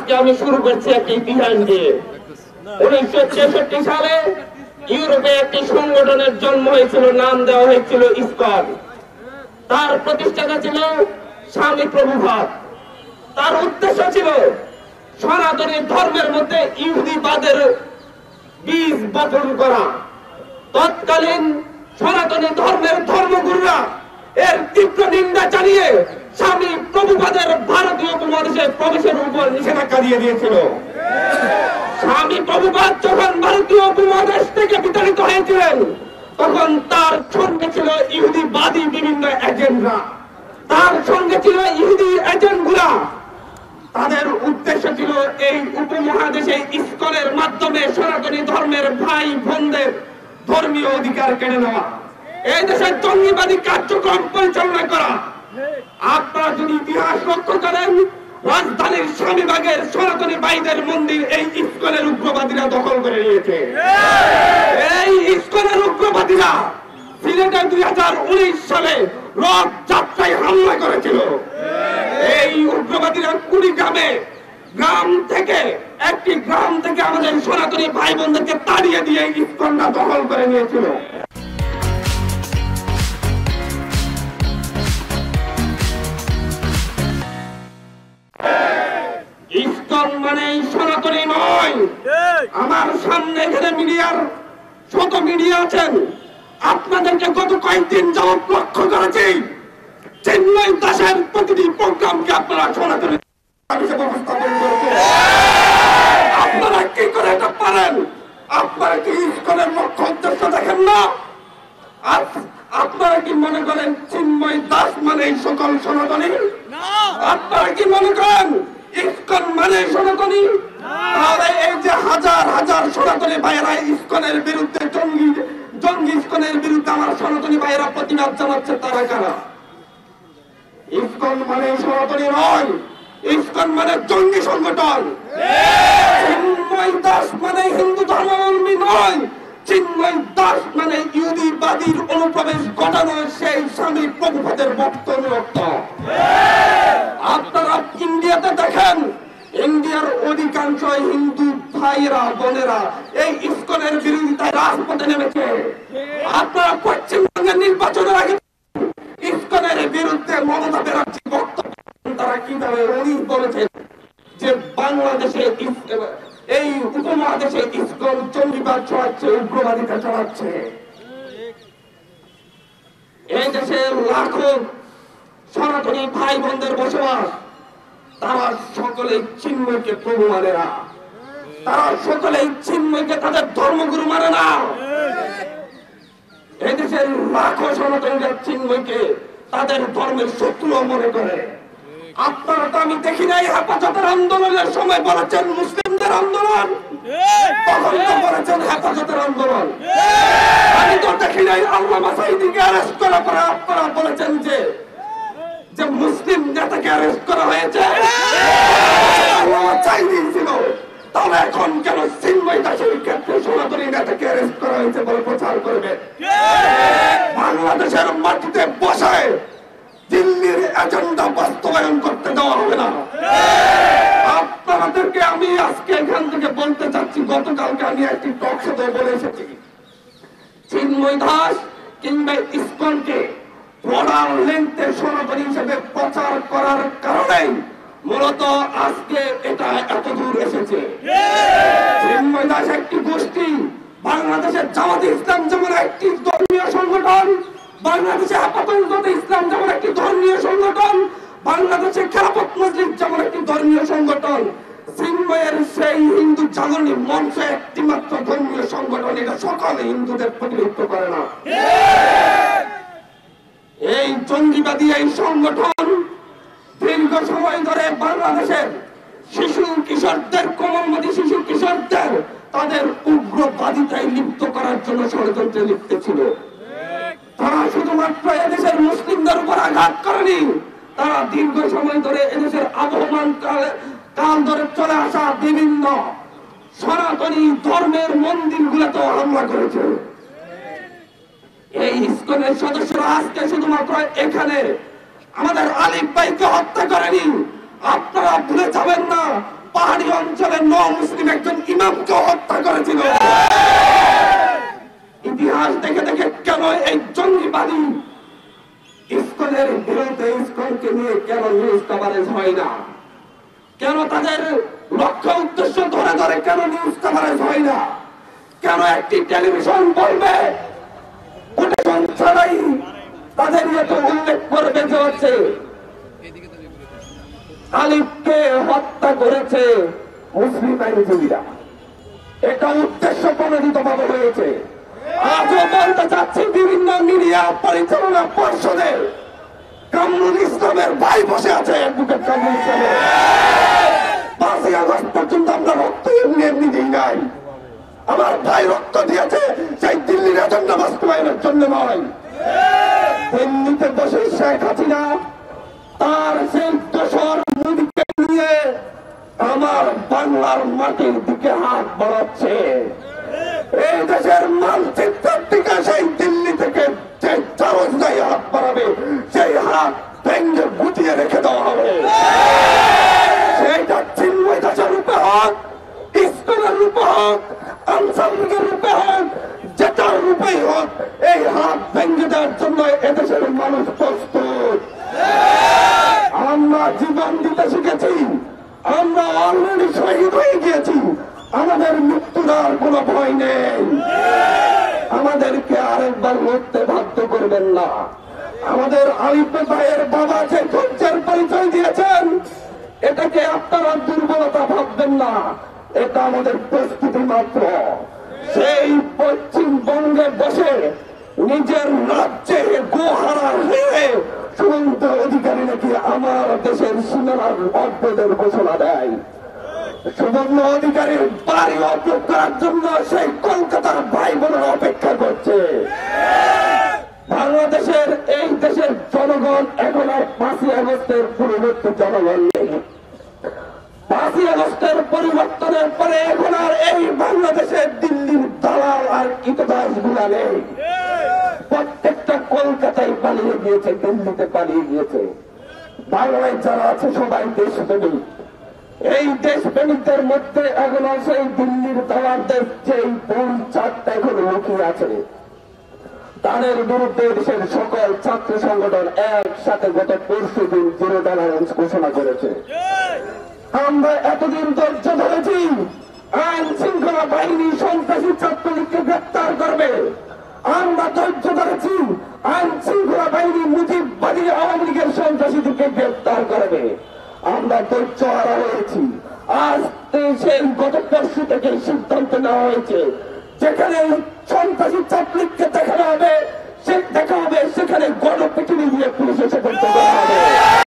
আজকে আমি শুরু করছি একটি ইতিহাস দিয়ে। 1966 সালে ইউরোপে একটি সংগঠনের জন্ম হয়েছিল, নাম দেওয়া হয়েছিল ইসকন। তার প্রতিষ্ঠাতা ছিল স্বামী প্রভুপাদ। তার উদ্দেশ্য ছিল সনাতনী ধর্মের মধ্যে ইহুদিবাদের বীজ বপন করা। তৎকালীন সনাতনী ধর্মের ধর্মগুরুরা এর তীব্র নিন্দা জানিয়ে স্বামী প্রভুপাদের ভারতীয় উপমহাদেশে প্রবেশের উপর নিষেধাজ্ঞা দিয়ে দিয়েছিল। স্বামী প্রভুপাদ যখন ভারতীয় উপমহাদেশ থেকে বিতাড়িত হয়েছিলেন, তখন তার সঙ্গে ছিল ইহুদিবাদী বিভিন্ন এজেন্টরা, তার সঙ্গে ছিল ইহুদি এজেন্টগুলা। তাদের উদ্দেশ্য ছিল এই উপমহাদেশে ইসকনের মাধ্যমে সনাতনী ধর্মের ভাই বোনদের ধর্মীয় অধিকার কেড়ে নেওয়া, এই দেশের জঙ্গিবাদী কার্যক্রম পরিচালনা করা। আপনারা যদি ইতিহাস লক্ষ্য করেন, রাজধানীর স্বামীবাগের সনাতনী ভাইদের মন্দির এই ইসকনের উগ্রবাদীরা দখল করে নিয়েছে। এই ইসকনের উগ্রবাদীরা সিলেটে 2019 সালে রথ যাত্রায় হামলা করেছিল। এই উগ্রবাদীরা কুড়িগ্রামে একটি গ্রাম থেকে আমাদের সনাতনী ভাই বোনদেরকে তাড়িয়ে দিয়ে ইসকনরা দখল করে নিয়েছিল। ইসকন মানে সনাতনী নয়। আমার সামনে এখানে মিডিয়ার শত মিডিয়া আছেন, আপনাদেরকে গত কয়েকদিন যাবত লক্ষ্য করেছি, চিন্ময় দাসের প্রতিটি প্রোগ্রামকে আপনারা সনাতনী উপস্থাপন করেছেন। আপনারা কি করে এটা পারেন? আপনারা কি ইসকনের লক্ষ্য উদ্দেশ্য দেখেন না? আপনারা কি মনে করেন চিন্ময় দাস মানে সকল সনাতনী? আপনারা কি মনে করেন ইসকন মানে সনাতনী? তাহলে এই যে হাজার হাজার সনাতনী ভাইয়েরা ইসকনের বিরুদ্ধে জঙ্গি ইসকনের বিরুদ্ধে আমার সনাতনী ভাইয়েরা প্রতিবাদ জানাচ্ছে, তারা কারা? ইসকন মানে সনাতনী নয়, ইসকন মানে জঙ্গি সংগঠন। চিন্ময় দাস মানে হিন্দু ধর্মাবলম্বী নয়, চিন্ময় দাস মানে ইহুদিবাদীর অনুপ্রবেশ ঘটানো সেই স্বামী প্রভুপাদের বক্তব্য। আপনারা ইন্ডিয়াতে দেখেন, ইন্ডিয়ার অধিকাংশ হিন্দু ভাইয়েরা বোনেরা এই ইসকনের বিরোধিতায় রাজপথে নেমেছে। আপনারা পশ্চিমবঙ্গের নির্বাচনের আগে ইসকনের বিরুদ্ধে মমতা ব্যানার্জি বক্তব্য তারা কিভাবে উনি বলেছেন যে বাংলাদেশে এই উপমহাদেশে ইসকন জঙ্গিবাদ ছড়াচ্ছে, উগ্রবাদিতা ছড়াচ্ছে। এই দেশে লাখো সনাতনী ভাই বোনদের বসবাস, তারা সকলে চিন্ময়কে প্রভু মানে না, তারা সকলে চিন্ময়কে তাদের ধর্মগুরু মানে না। এই দেশের লাখো সনাতনীরা চিন্ময়কে তাদের ধর্মের শত্রু মনে করে। আপনারা তো আমি দেখি নাই হেফাজতের আন্দোলনের সময় বলেছেন মুসলিমদের আন্দোলন, তখন তো বলেছেন হেফাজতের আন্দোলন। আমি তো দেখি নাই আল্লামা সাঈদীকে অ্যারেস্ট করার পরে আপনারা বলেছেন যে মুসলিম নেতাকে অ্যারেস্ট করা হয়েছে, আল্লামা সাঈদী ছিল। তাহলে এখন কেন চিন্ময় দাসের ক্ষেত্রে সনাতনী নেতাকে অ্যারেস্ট করা হয়েছে বলে প্রচার করবে? বাংলাদেশের মাটিতে বসায় দিল্লির এজেন্ডা বাস্তবায়ন করতে দেওয়া হবে না। আপনাদেরকে আমি আজকে এখান থেকে বলতে চাচ্ছি, গতকালকে আমি একটি টক শোতে বলে এসেছি, চিন্ময় দাস কিংবা ইসকনকে বর্ডার লেন্থে সনাতনী হিসেবে প্রচার করার কারণেই মূলত আজকে এটা এত দূর এসেছে। চিন্ময় দাস একটি গোষ্ঠী, বাংলাদেশের জামাতে ইসলাম যেমন একটি ধর্মীয় সংগঠন, বাংলাদেশে হেফাজতে ইসলাম যেমন একটি ধর্মীয় সংগঠন, বাংলাদেশে খেলাফত মজলিস যেমন একটি ধর্মীয় সংগঠন, চিন্ময়ের সেই হিন্দু জাগরণী মঞ্চ একটি মাত্র ধর্মীয় সংগঠন। এটা সকল হিন্দুদের প্রতিনিধিত্ব করে না। এই জঙ্গিবাদী এই সংগঠন দীর্ঘ সময় ধরে বাংলাদেশের শিশু কিশোরদের, কোমলমতি শিশু কিশোরদের তাদের উগ্রবাদিতায় লিপ্ত করার জন্য ষড়যন্ত্রে লিপ্ত ছিল। তারা শুধুমাত্র এদেশের মুসলিমদের উপর আঘাত করেনি, তারা দীর্ঘ সময় ধরে এদেশের আবহমান কাল ধরে চলে আসা বিভিন্ন সনাতনী ধর্মের মন্দিরগুলোতেও হামলা করেছে। এই ইসকনের সদস্যরা আজকে শুধুমাত্র এখানে আমাদের আলিফ ভাইকে হত্যা করেনি। আপনারা ভুলে যাবেন না, পাহাড়ি ইস্কনের মুসলিম একজন ইমামকে হত্যা করেছিল। ইতিহাস দেখে দেখে কেন এই জঙ্গিবাদী ইস্কনের বিরুদ্ধে ইস্কনকে নিয়ে কেন নিউজ কভারেজ হয় না? কেন তাদের লক্ষ্য উদ্দেশ্য ধরে ধরে কেন নিউজ কভারেজ হয় না? কেন একটি টেলিভিশন বলবে কোটেশন ছাড়াই তাদের ইয়েতে উল্লেখ করবে যে হচ্ছে আলিফকে হত্যা করেছে মুসলিম আইনজীবীরা? এটা উদ্দেশ্য প্রণোদিত ভাবে হয়েছে। আজও বলতে চাচ্ছি, বিভিন্ন মিডিয়া পরিচালনা পর্ষদে কামরুল ইসলামের ভাই বসে আছে, অ্যাডভোকেট কামরুল ইসলামের। 5ই আগস্ট পর্যন্ত আমরা রক্ত এমনি এমনি দিই নাই। আমার ভাই রক্ত দিয়েছে সেই দিল্লির এজেন্ডা বাস্তবায়নের জন্য নয়। দিল্লিতে বসে শেখ হাসিনা তার সেই দোসর মোদীকে নিয়ে আমার বাংলার মাটির দিকে হাত বাড়াচ্ছে। এই দেশের মানচিত্রের দিকে সেই দিল্লি থেকে যে চারজনাই হাত বাড়াবে সেই হাত ভেঙে গুটিয়ে রেখে দেওয়া হবে। সেইটা চিন্ময় দাসের রূপে হোক, ইস্কনের রূপে হোক, আনসার লীগের রূপে হোক, যেটার রূপেই হোক, এই হাত ভেঙে দেওয়ার জন্য এদেশের মানুষ প্রস্তুত। আমরা জীবন দিতে শিখেছি, আমরা অলরেডি শহীদ হয়ে গিয়েছি। আমাদের মৃত্যুর আর কোনো ভয় নেই। আমাদেরকে আরেকবার মরতে বাধ্য করবেন না। আমাদের আলিফ ভাইয়ের বাবা যে ধৈর্যের পরিচয় দিয়েছেন, এটাকে আপনারা দুর্বলতা ভাববেন না, এটা আমাদের প্রস্তুতি মাত্র। সেই পশ্চিমবঙ্গে বসে নিজের রাজ্যে গোহারা হয়ে শুভেন্দু অধিকারী নাকি আমার দেশের সীমানার অদ্ভুতের ঘোষণা দেয়। শুভেন্দু অধিকারীর বাড়ি অপলোড করার জন্য সেই কলকাতার ভাই বোনেরা অপেক্ষা করছে। বাংলাদেশের এই দেশের জনগণ এখন আর 5ই আগস্টের পূর্ববর্তী জনগণ নেই। 5ই আগস্টের পরিবর্তনের পরে এখন আর এই বাংলাদেশের দিল্লির দালাল আর ইতিহাস গুলা নেই। প্রত্যেকটা কলকাতায় পালিয়ে গিয়েছে, দিল্লিতে পালিয়ে গিয়েছে। বাংলায় যারা আছে সবাই দেশপ্রেমিক। এই দেশপ্রেমিকদের মধ্যে এখন সেই দিল্লির দালালদের সেই ভুল চারটা এখন লুকিয়ে আছে। তাদের বিরুদ্ধে দেশের সকল ছাত্র সংগঠন একসাথে গত পরশু দিন জিরো টলারেন্স ঘোষণা করেছে। আমরা এতদিন ধৈর্য ধরেছি আইন শৃঙ্খলা বাহিনী সন্ত্রাসী ছাত্রলীগকে গ্রেপ্তার করবে। আমরা ধৈর্য ধরেছি আইন শৃঙ্খলা বাহিনী মুজিববাদী আওয়ামী লীগের সন্ত্রাসীদেরকে গ্রেপ্তার করবে। আমরা ধৈর্য হারা হয়েছি। আজ সেই গত পরশু থেকে সিদ্ধান্ত নেওয়া হয়েছে, যেখানে সন্ত্রাসী ছাত্রলীগকে দেখা হবে সেখানে গণপিটুনি দিয়ে পুলিশ এসে করতে হবে।